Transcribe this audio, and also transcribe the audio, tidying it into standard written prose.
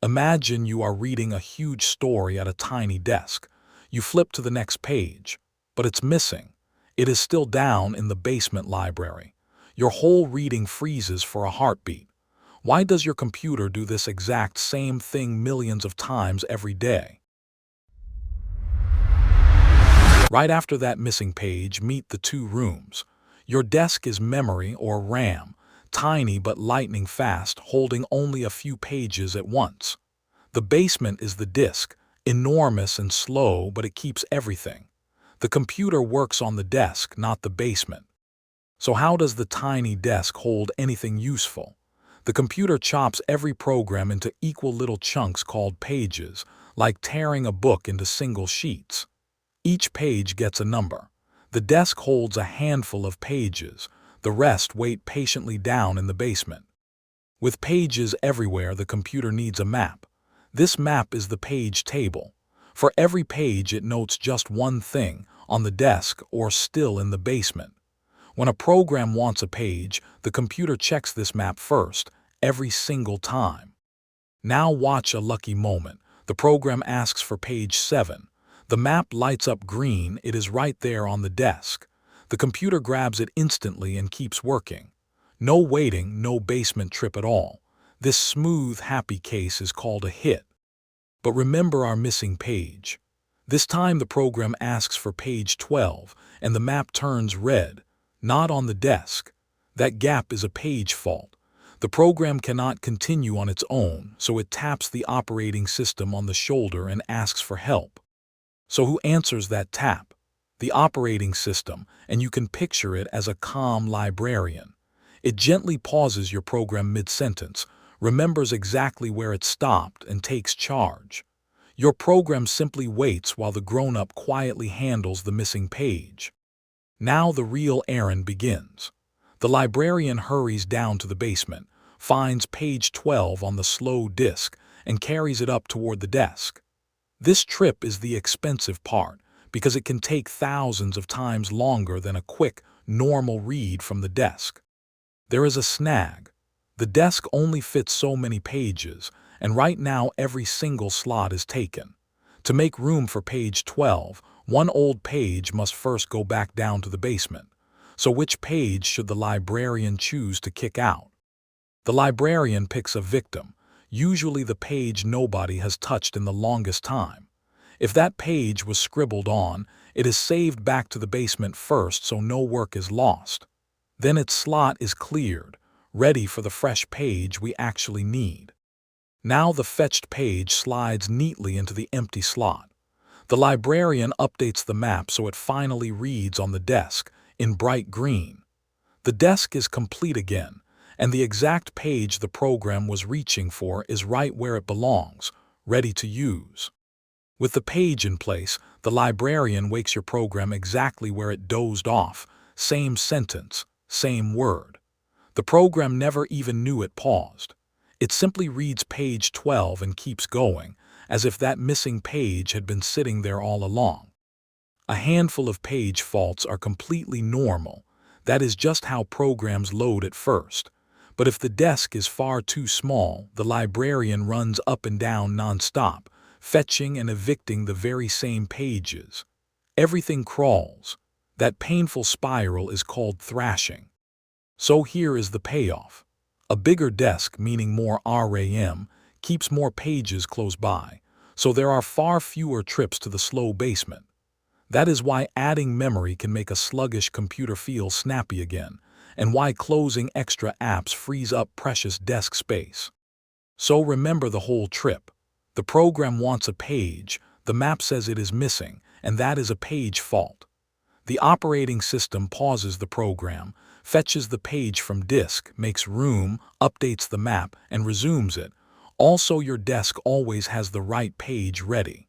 Imagine you are reading a huge story at a tiny desk. You flip to the next page, but it's missing. It is still down in the basement library. Your whole reading freezes for a heartbeat. Why does your computer do this exact same thing millions of times every day? Right after that missing page, meet the two rooms. Your desk is memory or RAM, tiny but lightning fast, holding only a few pages at once. The basement is the disk, enormous and slow, but it keeps everything. The computer works on the desk, not the basement. So how does the tiny desk hold anything useful? The computer chops every program into equal little chunks called pages, like tearing a book into single sheets. Each page gets a number. The desk holds a handful of pages. The rest wait patiently down in the basement. With pages everywhere, the computer needs a map. This map is the page table. For every page, it notes just one thing, on the desk or still in the basement. When a program wants a page, the computer checks this map first, every single time. Now watch a lucky moment. The program asks for page 7. The map lights up green. It is right there on the desk. The computer grabs it instantly and keeps working. No waiting, no basement trip at all. This smooth, happy case is called a hit. But remember our missing page. This time the program asks for page 12, and the map turns red, not on the desk. That gap is a page fault. The program cannot continue on its own, so it taps the operating system on the shoulder and asks for help. So who answers that tap? The operating system, and you can picture it as a calm librarian. It gently pauses your program mid-sentence, remembers exactly where it stopped, and takes charge. Your program simply waits while the grown-up quietly handles the missing page. Now the real errand begins. The librarian hurries down to the basement, finds page 12 on the slow disk, and carries it up toward the desk. This trip is the expensive part, because it can take thousands of times longer than a quick, normal read from the desk. There is a snag. The desk only fits so many pages, and right now every single slot is taken. To make room for page 12, one old page must first go back down to the basement. So which page should the librarian choose to kick out? The librarian picks a victim, usually the page nobody has touched in the longest time. If that page was scribbled on, it is saved back to the basement first so no work is lost. Then its slot is cleared, ready for the fresh page we actually need. Now the fetched page slides neatly into the empty slot. The librarian updates the map so it finally reads on the desk in bright green. The desk is complete again, and the exact page the program was reaching for is right where it belongs, ready to use. With the page in place, the librarian wakes your program exactly where it dozed off, same sentence, same word. The program never even knew it paused. It simply reads page 12 and keeps going, as if that missing page had been sitting there all along. A handful of page faults are completely normal. That is just how programs load at first. But if the desk is far too small, the librarian runs up and down nonstop, fetching and evicting the very same pages. Everything crawls. That painful spiral is called thrashing. So here is the payoff. A bigger desk, meaning more RAM, keeps more pages close by, so there are far fewer trips to the slow basement. That is why adding memory can make a sluggish computer feel snappy again, and why closing extra apps frees up precious desk space. So remember the whole trip. The program wants a page, the map says it is missing, and that is a page fault. The operating system pauses the program, fetches the page from disk, makes room, updates the map, and resumes it. Also, your desk always has the right page ready.